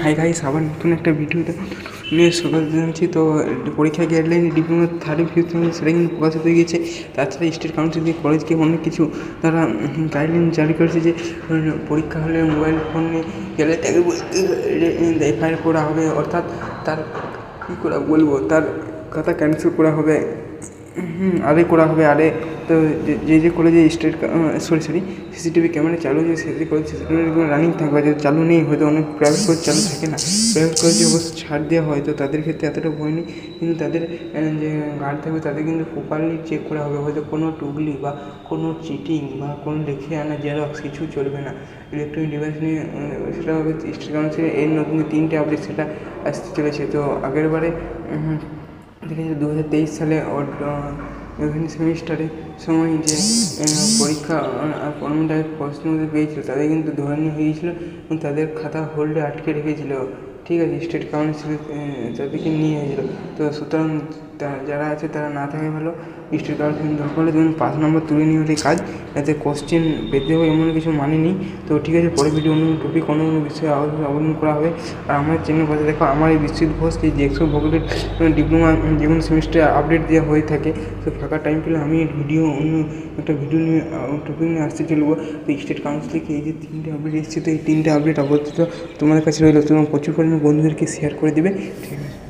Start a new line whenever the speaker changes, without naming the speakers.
Hi guys, আবার নতুন একটা ভিডিওতে নিয়ে স্বাগত জানাচ্ছি। তো পরীক্ষা গাইডলাইন ডিপ্লোমা থার্ড ফিফথ সেটা কিন্তু প্রকাশিত হয়ে গেছে। তাছাড়া স্টেট কাউন্সিল দিয়ে কলেজকে অনেক কিছু তারা গাইডলাইন জারি করেছে যে পরীক্ষা হলে মোবাইল ফোন নিয়ে গেলে তাকে এফআইআর করা হবে, অর্থাৎ তার কী করে বলবো, তার কথা ক্যান্সেল করা হবে, আরে করা হবে। আরে তো যে কলেজে সরি সিসিটিভি ক্যামেরা চালু আছে সেই কলেজ সিসিটিভি রানিং থাকবে, যদি চালু নেই হয়তো অনেক প্রাইভেট কলেজ চালু থাকে না, প্রাইভেট কলেজে অবশ্য ছাড় দেওয়া হয়, তো তাদের ক্ষেত্রে এতটা ভয় নেই। কিন্তু তাদের যে গার্ড থাকবে তাদের কিন্তু প্রপারলি চেক করা হবে, হয়তো কোনো টুগলি বা কোনো চিটিং বা কোনো লিখে আনা জেরক্স কিছু চলবে না। ইলেকট্রনিক ডিভাইস নিয়ে সেটা হবে স্টেট কাউন্সিলের এর নতুন 3টে আপডেট সেটা আসতে চলেছে। তো আগের বারে দেখেছি 2023 সালে বিভিন্ন সেমিস্টারের সময় যে পরীক্ষা পনেরোটায় প্রশ্ন পেয়েছিল তাদের কিন্তু ধরে নিয়ে হয়েছিল এবং তাদের খাতা হোল্ডে আটকে রেখেছিল, ঠিক আছে, স্টেট কাউন্সিল তাদেরকে নিয়ে হয়েছিল। তো সুতরাং যারা আছে তারা না থাকে ভালো, স্টেট কাউন্সিল দরকার হলে তুমি 5 নম্বর তুলে নিয়ে হলে কাজ, যাতে কোশ্চেন পেতে হবে এমন কিছু মানে নেই। তো ঠিক আছে, পরের ভিডিও অন্য টপিক অন্য বিষয়ে আবেদন করা হবে। আর আমার চ্যানেল পাশে দেখো, আমার এই বিশ্বজিৎ ঘোষ এই জ্যাকসো ভোগলের ডিপ্লোমা যে কোনো সেমিস্টারে আপডেট দেওয়া হয়ে থাকে। তো ফাঁকা টাইম পেলে আমি অন্য একটা ভিডিও নিয়ে টপিক নিয়ে আসতে চলবো। তো স্টেট কাউন্সিল থেকে এই যে 3টে আপডেট এসেছে, তো এই 3টে আপডেট আপাতত তোমাদের কাছে রইলো, তোমার প্রচুর পরিমাণে বন্ধুদেরকে শেয়ার করে দেবে, ঠিক আছে।